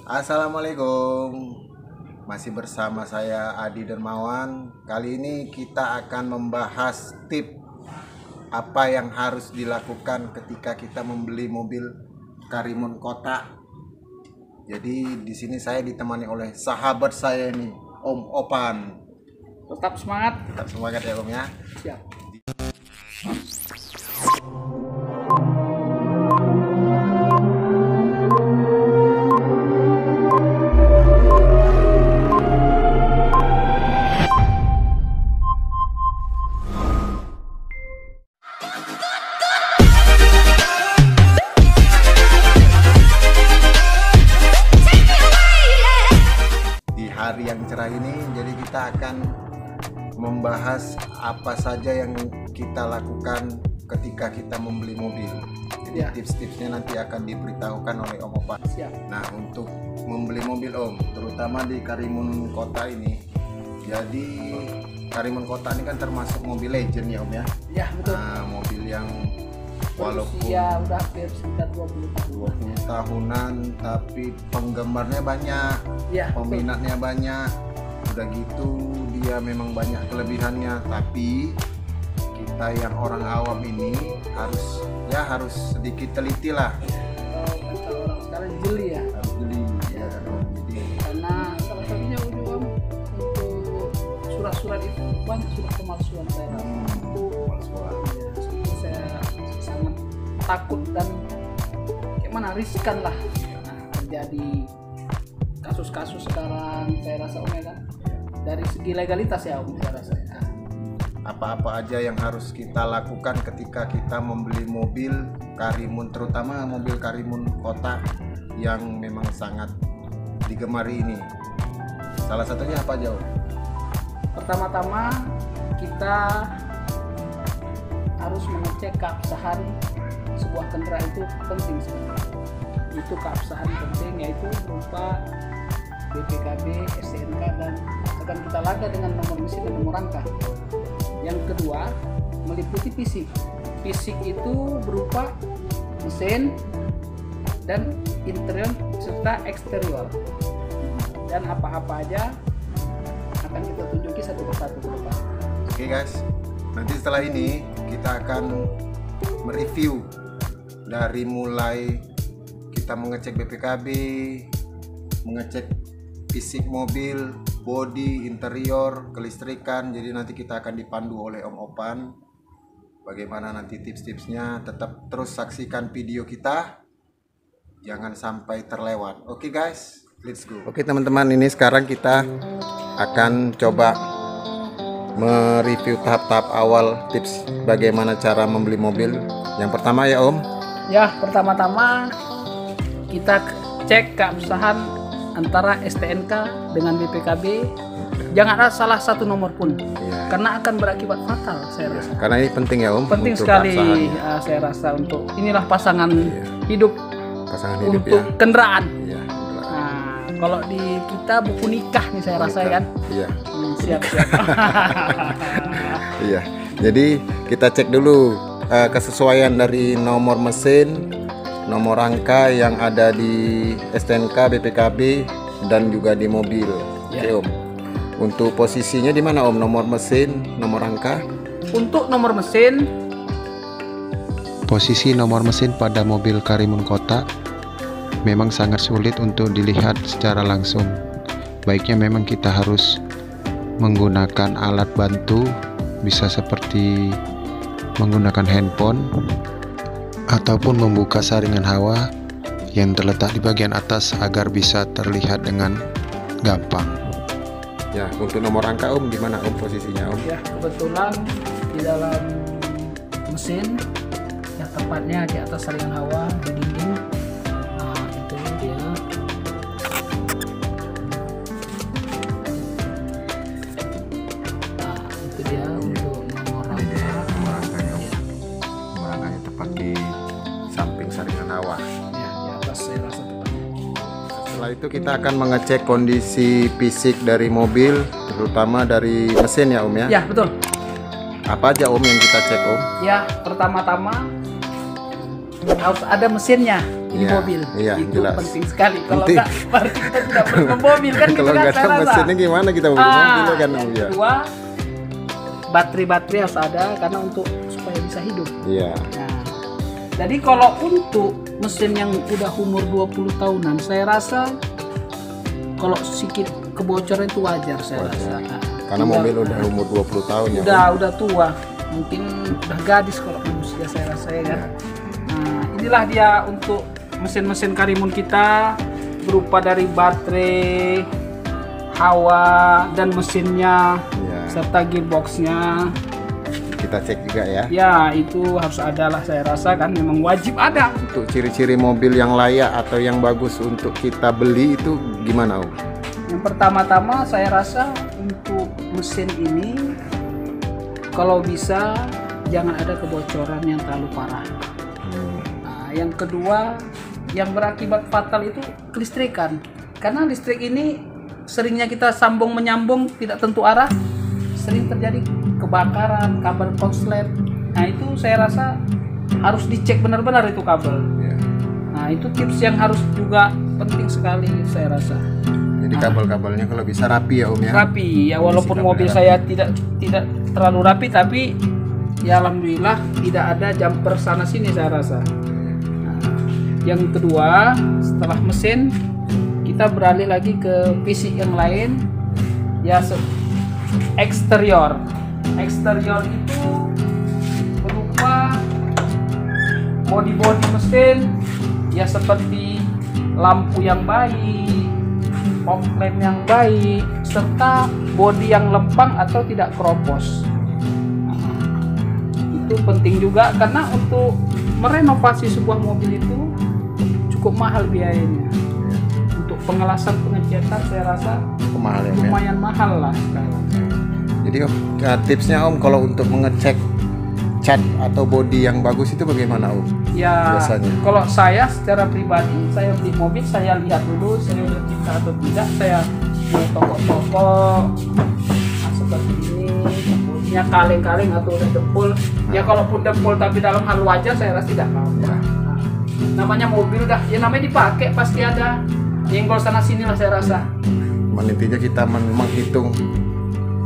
Assalamualaikum. Masih bersama saya Adi Dermawan. Kali ini kita akan membahas tip apa yang harus dilakukan ketika kita membeli mobil Karimun Kota. Jadi di sini saya ditemani oleh sahabat saya ini, Om Opan. Tetap semangat. Tetap semangat ya Om ya. Siap. Hari yang cerah ini, jadi kita akan membahas apa saja yang kita lakukan ketika kita membeli mobil. Jadi tips-tipsnya nanti akan diberitahukan oleh Om Opan. Siap. Nah, untuk membeli mobil Om, terutama di Karimun Kota ini, jadi Karimun Kota ini kan termasuk mobil legend ya Om ya. Iya betul. Nah, mobil yang walaupun ya udah hampir sekitar 20 tahunan, tapi penggemarnya banyak, ya, peminatnya banyak. Udah gitu dia memang banyak kelebihannya, tapi kita yang orang awam ini harus sedikit teliti lah. Kata orang sekarang jeli ya. Harus jeli ya. Jadi Karena salah satunya untuk surat-surat itu banyak sudah pemalsuan saya. pemalsuan. Saya sangat takut dan gimana riskan lah terjadi kasus-kasus sekarang. Saya rasa Om ya kan, dari segi legalitas ya Om, saya rasa Apa-apa aja yang harus kita lakukan ketika kita membeli mobil Karimun, terutama mobil Karimun Kota yang memang sangat digemari ini. Salah satunya apa aja Om? Pertama-tama kita harus mengecek keabsahan sebuah kendaraan, itu penting sekali. Itu keabsahan penting, yaitu berupa BPKB, STNK, dan akan kita laga dengan nomor mesin dan nomor rangka. Yang kedua, meliputi fisik. Fisik itu berupa mesin dan interior serta eksterior. Dan apa-apa aja akan kita tunjuki satu persatu ke depan. Oke guys, nanti setelah ini kita akan mereview dari mulai kita mengecek BPKB, mengecek fisik mobil, bodi, interior, kelistrikan. Jadi nanti kita akan dipandu oleh Om Opan bagaimana nanti tips-tipsnya. Tetap terus saksikan video kita, jangan sampai terlewat. Oke guys, let's go. Oke teman-teman, ini sekarang kita akan coba mereview tahap-tahap awal tips bagaimana cara membeli mobil. Yang pertama ya Om. Ya, pertama-tama kita cek keabsahan antara STNK dengan BPKB. Jangan ada salah satu nomor pun, karena akan berakibat fatal saya rasa. Karena ini penting ya Om. Penting sekali saya rasa untuk inilah pasangan hidup, untuk ya. kendaraan. Iya. Nah, kalau di kita buku nikah nih saya rasa kan. Iya. Siap-siap. Iya. Jadi kita cek dulu kesesuaian dari nomor mesin, nomor rangka yang ada di STNK, BPKB, dan juga di mobil. Oke Om. Untuk posisinya di mana Om? Nomor mesin, nomor rangka? Untuk nomor mesin, posisi nomor mesin pada mobil Karimun Kota memang sangat sulit untuk dilihat secara langsung. Baiknya memang kita harus menggunakan alat bantu, bisa seperti menggunakan handphone ataupun membuka saringan hawa yang terletak di bagian atas agar bisa terlihat dengan gampang. Ya, untuk nomor rangka Om gimana Om posisinya Om? ya kebetulan di dalam mesin, ya tepatnya di atas saringan hawa di dinding. Nah, itu dia. Nah, itu dia untuk nomor rangka. Nomor rangkanya Om. Nomor rangkanya tepat di samping saringan hawa. Ya, di atas saya rasa tepatnya. Setelah itu kita akan mengecek kondisi fisik dari mobil, terutama dari mesin ya Om ya? Ya, betul. Apa aja Om yang kita cek Om? Ya, pertama-tama harus ada mesinnya. ini Iya, mobil. iya, Itu jelas. penting sekali. Kalau Penting. enggak, baru kita tidak perlu mobil kan gitu Kalau kan nggak saya ada rasa. mesinnya gimana kita mau beli mobil kan? Yang Ya. kedua, baterai harus ada karena untuk supaya bisa hidup. Iya. Nah, jadi kalau untuk mesin yang udah umur 20 tahunan, saya rasa kalau sedikit kebocoran itu wajar saya rasa. Nah, Karena mobil udah umur 20 tahun ya. udah tua, mungkin udah gadis kalau manusia saya rasa ya kan. Nah, inilah dia untuk mesin-mesin Karimun kita, berupa dari baterai, hawa dan mesinnya, Iya. serta gearboxnya. Kita cek juga ya. Ya itu harus ada lah, saya rasa kan memang wajib ada. Untuk ciri-ciri mobil yang layak atau yang bagus untuk kita beli itu gimana, Om? Yang pertama-tama saya rasa untuk mesin ini kalau bisa jangan ada kebocoran yang terlalu parah. Nah, yang kedua yang berakibat fatal itu kelistrikan. Karena listrik ini seringnya kita sambung menyambung tidak tentu arah, sering terjadi kebakaran kabel konslet. Nah itu saya rasa harus dicek benar-benar itu kabel. Nah itu tips yang harus juga penting sekali saya rasa. Jadi kabel-kabelnya kalau bisa rapi ya, Om ya. Rapi ya, walaupun Kondisi mobil kabelnya saya tidak terlalu rapi, tapi ya alhamdulillah tidak ada jumper sana sini saya rasa. Nah, yang kedua setelah mesin kita beralih lagi ke fisik yang lain ya, eksterior itu berupa body mesin ya, seperti lampu yang baik, fog lamp yang baik, serta bodi yang lempang atau tidak keropos. Itu penting juga karena untuk merenovasi sebuah mobil itu cukup mahal biayanya. Untuk pengelasan pengecatan saya rasa Mahal ya, Om ya. lumayan mahal lah sekarang. Jadi Om, tipsnya Om kalau untuk mengecek cat atau bodi yang bagus itu bagaimana, Om? Ya, Biasanya. kalau saya secara pribadi, saya beli mobil, saya lihat dulu, saya udah cinta atau tidak, saya ke toko-toko seperti ini, kemudian kaleng-kaleng atau udah dempul. Ya kalaupun dempul tapi dalam hal wajar, saya rasa tidak apa-apa. Nah, namanya mobil udah, ya namanya dipakai pasti ada nyenggol sana sini lah saya rasa. Intinya kita menghitung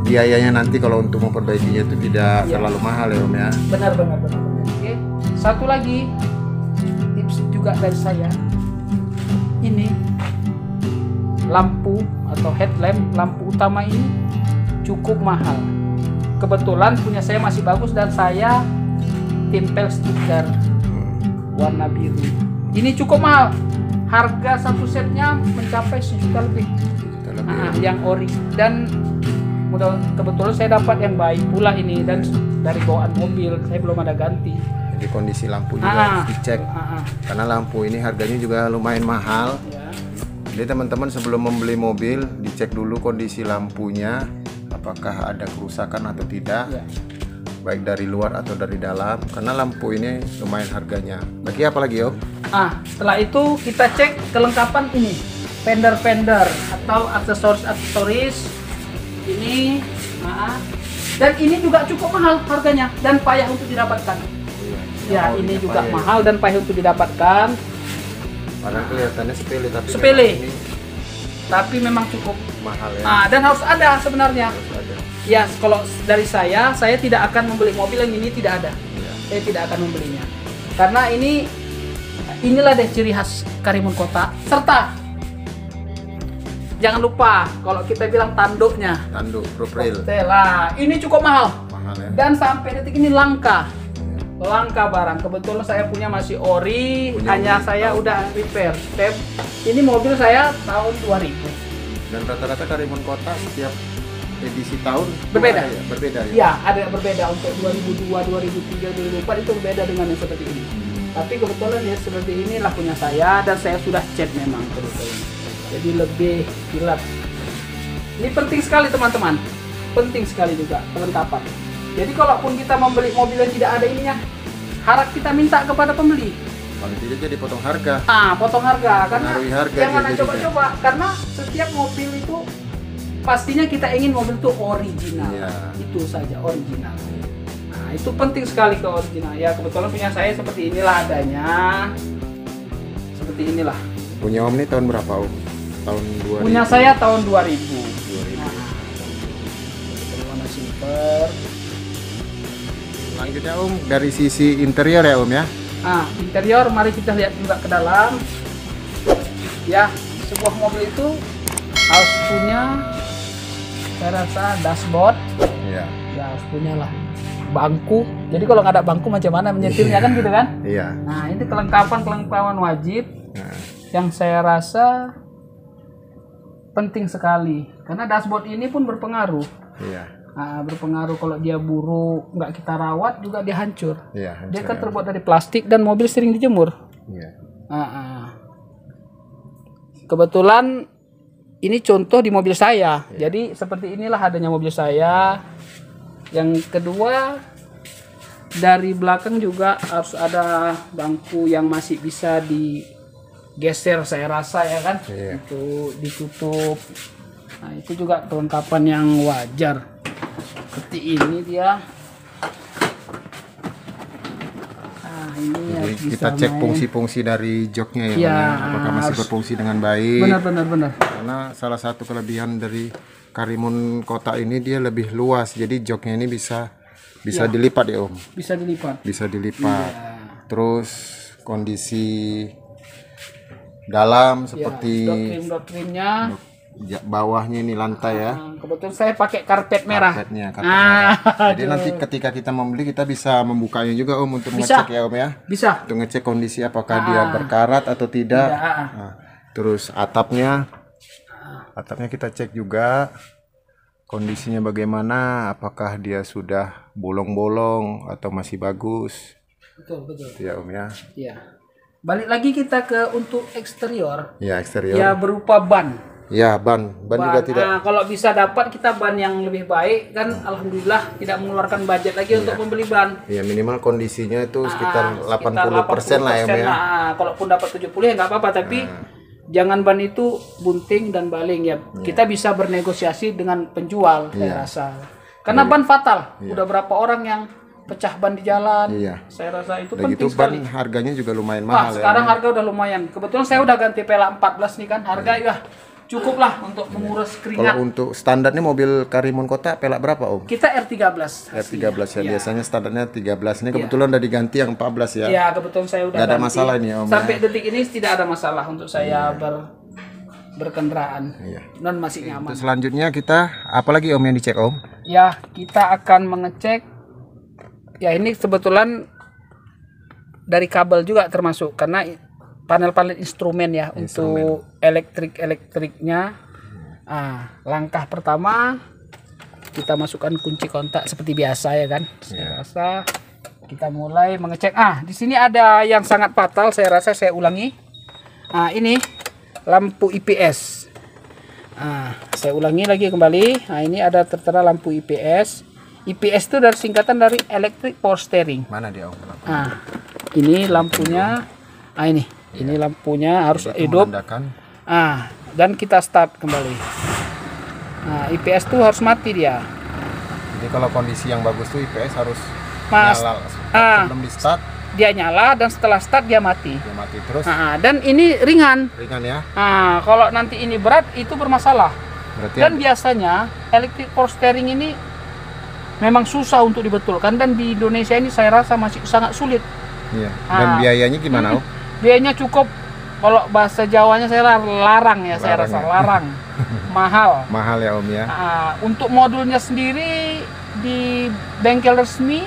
biayanya nanti kalau untuk memperbaikinya itu tidak Iya. terlalu mahal ya, Om ya. Benar. Oke. Satu lagi tips juga dari saya, ini lampu atau headlamp, lampu utama ini cukup mahal. Kebetulan punya saya masih bagus dan saya tempel stiker warna biru. Ini cukup mahal. Harga satu setnya mencapai 1 juta lebih. Yang ori, dan kebetulan saya dapat yang baik pula ini, dan dari bawaan mobil saya belum ada ganti. Jadi kondisi lampu juga harus dicek. Karena lampu ini harganya juga lumayan mahal. Ya. Jadi teman-teman sebelum membeli mobil dicek dulu kondisi lampunya, apakah ada kerusakan atau tidak, Ya. baik dari luar atau dari dalam. Karena lampu ini lumayan harganya. Lagi apa lagi, Om? Setelah itu kita cek kelengkapan ini, fender atau aksesoris ini. Dan ini juga cukup mahal harganya dan payah untuk didapatkan. Ya, ini juga mahal dan payah untuk didapatkan. Padahal kelihatannya sepele, tapi Sepele. memang ini Tapi memang cukup. mahal ya. Dan harus ada sebenarnya. Harus ada. Ya, kalau dari saya tidak akan membeli mobil yang ini tidak ada. Ya. Saya tidak akan membelinya. Karena inilah deh ciri khas Karimun Kota. Serta jangan lupa kalau kita bilang tanduknya. Tanduk Propril Lah, ini cukup mahal. mahal ya. Dan sampai detik ini langka barang. Kebetulan saya punya masih ori, hanya saya udah repair. Ini mobil saya tahun 2000. Dan rata-rata Karimun Kota setiap edisi tahun Berbeda. ada ya? Berbeda ya. Ya, ada yang berbeda untuk 2002, 2003, 2004 itu berbeda dengan yang seperti ini. Tapi kebetulan ya seperti inilah punya saya, dan saya sudah cat memang kebetulan. Jadi lebih kilat. Ini penting sekali teman-teman. Penting sekali juga kelengkapan. Jadi kalaupun kita membeli mobil yang tidak ada ininya, harap kita minta kepada pembeli. Paling tidak jadi potong harga. Potong harga, karena Pengaruhi harga jangan dia coba-coba, karena setiap mobil itu pastinya kita ingin mobil itu original. Iya. Itu saja, original. Nah, itu penting sekali ke original. Ya, kebetulan punya saya seperti inilah adanya. seperti inilah. Punya Om nih tahun berapa Om? Tahun 2000. Punya saya tahun 2000. 2000. Nah, warna silver. Selanjutnya Om dari sisi interior ya Om ya. Nah, interior mari kita lihat juga ke dalam. Ya, sebuah mobil itu harus punya, saya rasa, dashboard. Iya. Ya, harus punya lah bangku. Jadi kalau nggak ada bangku macam mana menyetirnya kan gitu kan? Iya. Nah, ini kelengkapan wajib Nah, yang saya rasa penting sekali karena dashboard ini pun berpengaruh. iya. Nah, berpengaruh kalau dia buruk, nggak kita rawat juga dia hancur. Iya. Dia kan terbuat dari plastik dan mobil sering dijemur. Iya. Kebetulan ini contoh di mobil saya. Jadi seperti inilah adanya mobil saya. Yang kedua, dari belakang juga harus ada bangku yang masih bisa digeser, saya rasa ya kan. Iya. Itu ditutup. Nah, itu juga kelengkapan yang wajar. Seperti ini dia. Nah, ini Jadi harus kita bisa cek main. fungsi-fungsi dari joknya ya, Iya, Om, ya. Apakah masih harus. berfungsi dengan baik? Benar. Karena salah satu kelebihan dari Karimun Kota ini dia lebih luas, jadi joknya ini bisa dilipat ya Om, Bisa dilipat. bisa dilipat. Iya. Terus kondisi dalam seperti Doktrin-doktrinnya. bawahnya ini lantai ya, Nah, kebetulan saya pakai karpet merah. karpetnya. Ah, Jadi nanti ketika kita membeli kita bisa membukanya juga Om untuk Bisa. ngecek ya Om ya, Bisa. untuk ngecek kondisi apakah dia berkarat atau tidak. Tidak. Nah, terus atapnya kita cek juga kondisinya bagaimana, apakah dia sudah bolong-bolong atau masih bagus. Betul. Itu ya Om ya. Iya. Balik lagi kita ke untuk eksterior. Ya eksterior. Ya berupa ban. Ya ban juga tidak. Nah, kalau bisa dapat kita ban yang lebih baik kan alhamdulillah tidak mengeluarkan budget lagi untuk membeli ban. Ya minimal kondisinya itu sekitar Sekitar 80% lah ya Om ya. Nah, kalaupun dapat 70 ya nggak apa-apa, tapi jangan ban itu bunting dan baling ya. Kita bisa bernegosiasi dengan penjual saya rasa. Karena ban fatal. Udah berapa orang yang pecah ban di jalan. Iya. Saya rasa itu Udah penting gitu ban sekali. harganya juga lumayan Wah, mahal sekarang ya. harga udah lumayan. Kebetulan saya udah ganti pela 14 nih kan. Harga ya cukup lah untuk menguras Kalau keringat. untuk standarnya mobil Karimun Kota pelak berapa Om? Kita R13. R13 ya, Iya. biasanya standarnya 13. Ini kebetulan udah diganti yang 14 ya. Ya, kebetulan saya udah Nggak ada ganti. masalah ini, Om, Sampai ya. detik ini tidak ada masalah untuk saya berkendaraan. Iya. Dan masih nyaman. Terus selanjutnya kita apalagi Om yang dicek Om? Ya, kita akan mengecek. Ya, ini kebetulan dari kabel juga termasuk karena panel-panel instrumen ya untuk elektriknya. Langkah pertama kita masukkan kunci kontak seperti biasa ya kan. Saya rasa kita mulai mengecek. Di sini ada yang sangat fatal, saya rasa saya ulangi. Ini lampu IPS. Saya ulangi lagi kembali. Ini ada tertera lampu IPS. IPS itu dari singkatan dari Electric Power Steering. Mana dia Om? Ini lampunya. Ini lampunya harus hidup. Menandakan. Dan kita start kembali. IPS tuh harus mati dia. Jadi kalau kondisi yang bagus tuh IPS harus Mas, nyala sebelum di start dia nyala dan setelah start dia mati. dia mati terus. Dan ini ringan. Ringan ya. Kalau nanti ini berat itu bermasalah. Berarti Dan biasanya electric power steering ini memang susah untuk dibetulkan dan di Indonesia ini saya rasa masih sangat sulit. iya. Dan biayanya gimana Om? Biayanya cukup, kalau bahasa Jawanya saya larang ya, saya rasa larang. Mahal. Mahal ya Om ya. Untuk modulnya sendiri di bengkel resmi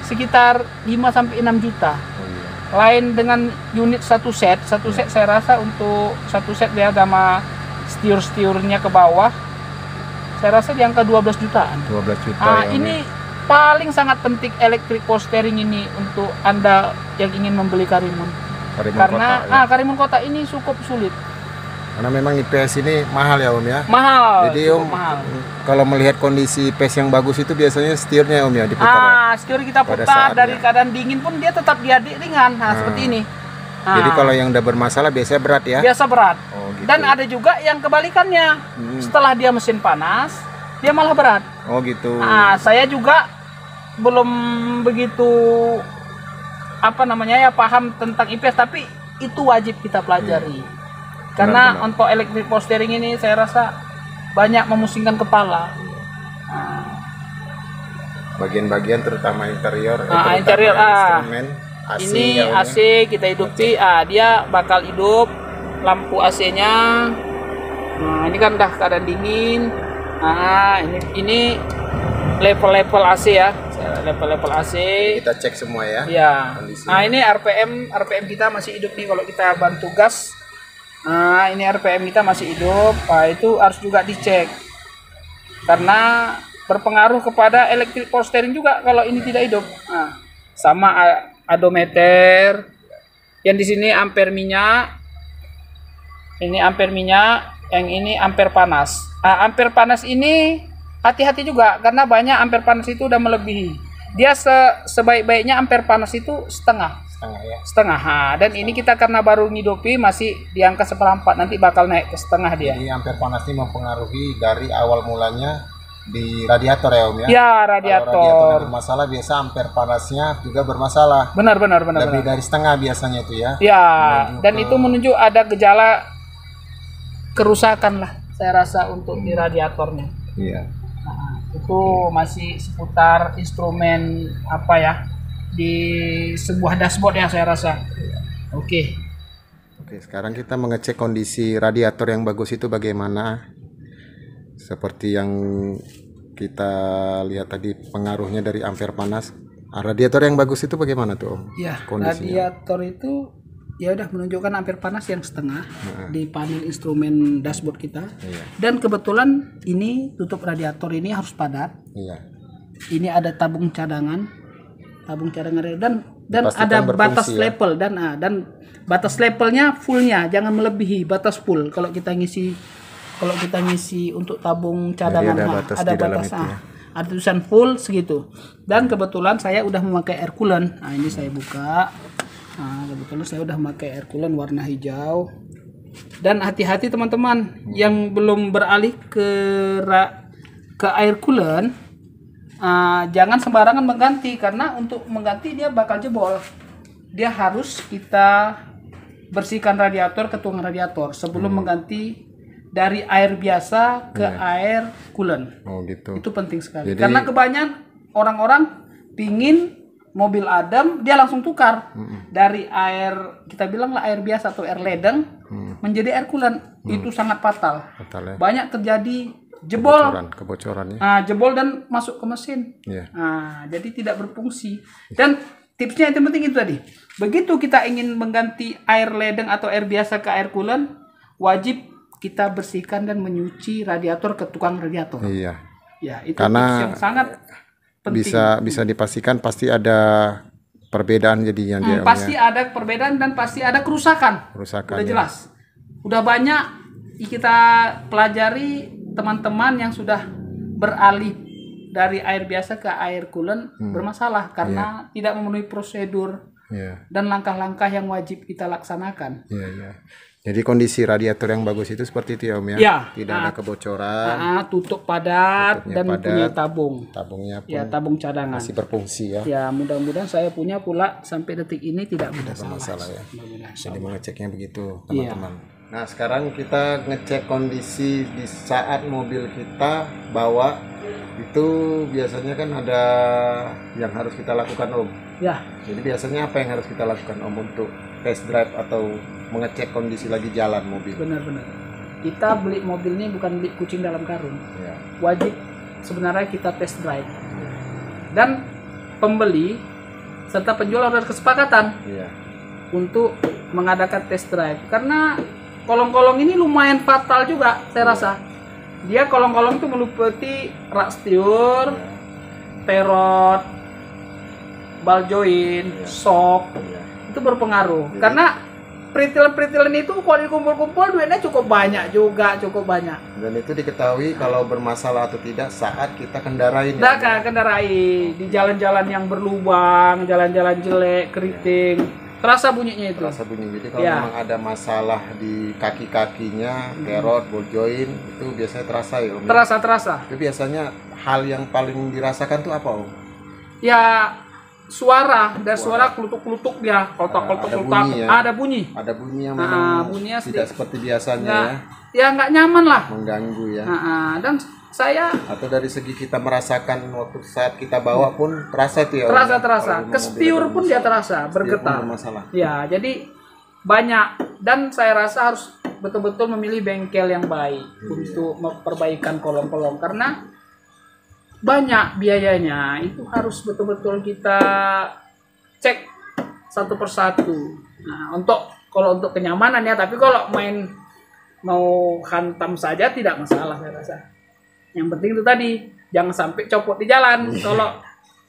sekitar 5-6 juta. Oh iya. Lain dengan unit satu set saya rasa untuk satu set dia sama stiur-stiurnya ke bawah saya rasa di angka 12 jutaan. 12 juta ya Om. Ini paling sangat penting electric power steering ini untuk Anda yang ingin membeli Karimun. Karimun Karena Kota, ya. Karimun Kota ini cukup sulit. Karena memang IPS ini mahal ya Om ya. Mahal. Jadi cukup Om mahal. kalau melihat kondisi IPS yang bagus itu biasanya setirnya Om ya diputar. Setir kita Pada putar saatnya. dari keadaan dingin pun dia tetap dia ringan. Seperti ini. Jadi kalau yang udah bermasalah biasanya berat ya. Biasa berat. Oh, gitu. Dan ada juga yang kebalikannya. Setelah dia mesin panas, dia malah berat. Oh gitu. Saya juga belum begitu paham tentang IPS, tapi itu wajib kita pelajari. Karena Benar-benar. untuk electric power steering ini saya rasa banyak memusingkan kepala. Bagian-bagian terutama interior, Nah, terutama interior, instrumen, AC Ini ya, Om, ya. AC kita hidupi, dia bakal hidup lampu AC-nya. Nah, ini kan udah keadaan dingin. Nah, ini level-level AC ya, level-level AC. Kita cek semua ya. Ya. Kondisi. Nah, ini RPM kita masih hidup nih kalau kita bantu gas. Nah, ini RPM kita masih hidup. Nah, itu harus juga dicek. Karena berpengaruh kepada electric power steering juga kalau ini tidak hidup. Nah, sama odometer. Yang di sini ampere minyak. Ini ampere minyak, yang ini ampere panas. Ampere panas ini hati-hati juga karena banyak ampere panas itu udah melebihi. Dia sebaik-baiknya ampere panas itu setengah. Setengah ya. Setengah. Dan ini kita karena baru ngidupi masih di angka 1/4, nanti bakal naik ke setengah dia. Jadi ampere panas ini mempengaruhi dari awal mulanya di radiator ya Om ya. Ya, Kalau radiatornya radiator. bermasalah, biasa ampere panasnya juga bermasalah. Benar. Lebih dari setengah biasanya itu ya. Ya, Menuju dan ke- itu menunjuk ada gejala kerusakan lah saya rasa untuk di radiatornya. Iya. Nah, itu masih seputar instrumen apa ya, di sebuah dashboard ya saya rasa. Oke. Oke, sekarang kita mengecek kondisi radiator yang bagus itu bagaimana. Seperti yang kita lihat tadi pengaruhnya dari ampere panas. Radiator yang bagus itu bagaimana tuh Om? Ya, Kondisinya. radiator itu ya udah menunjukkan ampere panas yang setengah di panel instrumen dashboard kita. Iya. Dan kebetulan ini tutup radiator ini harus padat. Iya. Ini ada tabung cadangan dan Dipastikan ada berfungsi batas ya. level dan batas levelnya fullnya, jangan melebihi batas full. Kalau kita ngisi untuk tabung cadangan, ada nah, batas ada di dalam batas, itu ya. ada tulisan full segitu. Dan kebetulan saya udah memakai air coolant. Nah, ini saya buka. Nah, kebetulan saya udah memakai air coolant warna hijau. Dan hati-hati teman-teman yang belum beralih ke air coolant, jangan sembarangan mengganti, karena untuk mengganti dia bakal jebol. Dia harus kita bersihkan radiator, ketuang radiator sebelum mengganti dari air biasa ke air coolant. Oh gitu. Itu penting sekali. Jadi- Karena kebanyakan orang-orang pingin mobil adem, dia langsung tukar dari air, kita bilang lah air biasa atau air ledeng menjadi air coolant. Itu sangat fatal. Fatal ya. Banyak terjadi jebol, Kebocorannya. jebol dan masuk ke mesin. Iya. Jadi tidak berfungsi. Dan tipsnya yang penting itu tadi. Begitu kita ingin mengganti air ledeng atau air biasa ke air coolant, wajib kita bersihkan dan menyuci radiator ke tukang radiator. Iya. Ya, itu Karena tips yang sangat penting. Bisa dipastikan pasti ada perbedaan jadinya dia Om, Pasti ya. ada perbedaan dan pasti ada kerusakan. Kerusakan, Udah ya. jelas. Udah banyak kita pelajari teman-teman yang sudah beralih dari air biasa ke air coolant bermasalah karena tidak memenuhi prosedur Iya. dan langkah-langkah yang wajib kita laksanakan. Iya. Jadi kondisi radiator yang bagus itu seperti itu ya Om ya. Ya. Tidak ada kebocoran, Tutup padat Tutupnya dan padat. punya tabung. tabungnya pun Ya, tabung cadangan. masih berfungsi ya. Ya, mudah-mudahan saya punya pula sampai detik ini tidak bermasalah. Masalah ya. Mudah-mudahan. Jadi mengeceknya begitu Iya. teman-teman. Nah sekarang kita ngecek kondisi di saat mobil kita bawa itu biasanya kan ada yang harus kita lakukan Om. Ya, Jadi biasanya apa yang harus kita lakukan Om untuk test drive atau mengecek kondisi lagi jalan mobil? benar-benar. Kita beli mobil ini bukan beli kucing dalam karung. Ya. Wajib sebenarnya kita test drive. Dan pembeli serta penjual harus ada kesepakatan Iya. untuk mengadakan test drive. Karena kolong-kolong ini lumayan fatal juga saya rasa. Dia kolong-kolong itu meliputi rak setiur, perot, ball joint, shock, Iya. itu berpengaruh. Karena peritilan-peritilan itu kalau dikumpul-kumpul duitnya cukup banyak juga, cukup banyak. Dan itu diketahui kalau bermasalah atau tidak saat kita kendarain. Nah, kendarai di jalan-jalan yang berlubang, jalan-jalan jelek, keriting, terasa bunyinya itu. Terasa bunyi. Jadi kalau Ya. memang ada masalah di kaki-kakinya, perot, ball joint, itu biasanya terasa ya Om. Terasa. Itu biasanya hal yang paling dirasakan tuh apa Om? Ya, suara, ada suara klutuk-klutuk dia, kotak-kotak, ada bunyi ya. ada bunyi. Ada bunyi yang Nah, memang bunyinya tidak seperti biasanya nggak, ya, ya nggak nyaman lah. mengganggu ya. Dan saya Atau dari segi kita merasakan waktu saat kita bawa pun terasa itu ya. terasa, Kalau ke spiur mobil pun ada dia masalah. terasa, Spiur pun bergetar. bermasalah. Ya, jadi banyak, dan saya rasa harus betul-betul memilih bengkel yang baik untuk memperbaikan kolong-kolong, karena banyak biayanya. Itu harus betul-betul kita cek satu persatu. Nah, kalau untuk kenyamanan ya, tapi kalau mau hantam saja tidak masalah saya rasa. Yang penting itu tadi, jangan sampai copot di jalan.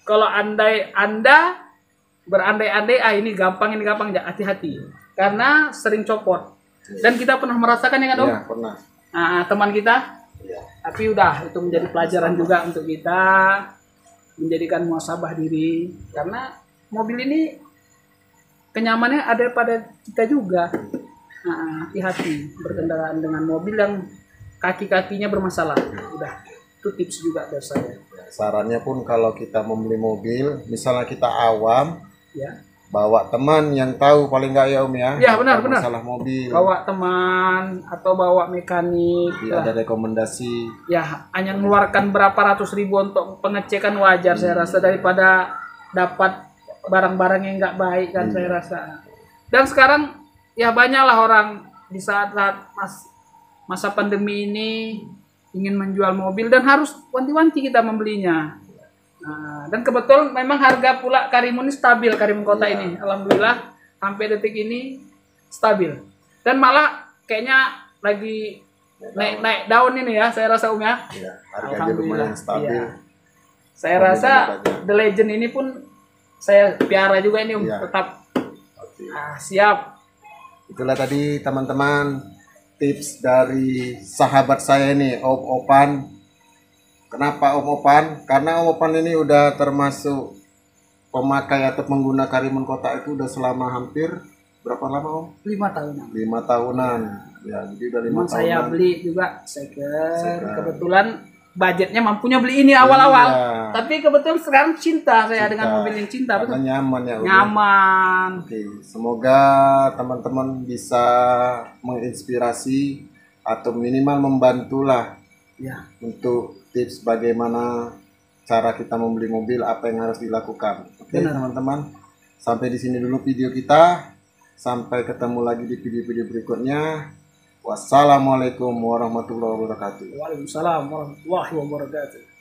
Kalau Anda berandai-andai ini gampang, hati-hati. Karena sering copot. Dan kita pernah merasakan ya kan, Om? Iya, pernah. Nah, teman kita. Iya. Tapi udah, itu menjadi pelajaran juga untuk kita menjadikan muhasabah diri. Karena mobil ini kenyamanannya ada pada kita juga. Nah, hati-hati berkendaraan dengan mobil yang kaki-kakinya bermasalah. Udah, itu tips juga dari saya. Sarannya pun kalau kita membeli mobil, misalnya kita awam, Ya, bawa teman yang tahu paling nggak ya Om ya. Ya, benar. Masalah mobil. bawa teman atau bawa mekanik. Jadi ada rekomendasi. Ya, hanya mengeluarkan berapa ratus ribu untuk pengecekan wajar saya rasa, daripada dapat barang-barang yang nggak baik kan saya rasa. Dan sekarang ya banyaklah orang di saat-saat masa pandemi ini ingin menjual mobil dan harus wanti-wanti kita membelinya. Nah, dan kebetulan memang harga pula Karimun ini stabil, Karimun Kota ini. Alhamdulillah sampai detik ini stabil. Dan malah kayaknya lagi naik daun ini ya, saya rasa Om ya. Ya, harganya lumayan stabil. Iya. Saya Mobil rasa banyak. The Legend ini pun saya piara juga ini Om, Iya. tetap. Oke. Siap. Itulah tadi teman-teman tips dari sahabat saya ini, Om Opan. Kenapa Om Opan? Karena Om Opan ini udah termasuk pemakai atau pengguna Karimun Kota itu udah selama hampir berapa lama Om? 5 tahunan. 5 tahunan. Ya, jadi udah 5 Memang tahunan. saya beli juga second. Second. Kebetulan budgetnya mampunya beli ini awal-awal. Iya. Tapi kebetulan sekarang cinta saya Cinta. dengan mobil yang cinta. Karena Betul. nyaman ya Om. Nyaman. Oke, semoga teman-teman bisa menginspirasi atau minimal membantulah Ya. untuk tips bagaimana cara kita membeli mobil, apa yang harus dilakukan. Oke, Benar. teman-teman. Sampai di sini dulu video kita. Sampai ketemu lagi di video-video berikutnya. Wassalamualaikum warahmatullahi wabarakatuh. Waalaikumsalam warahmatullahi wabarakatuh.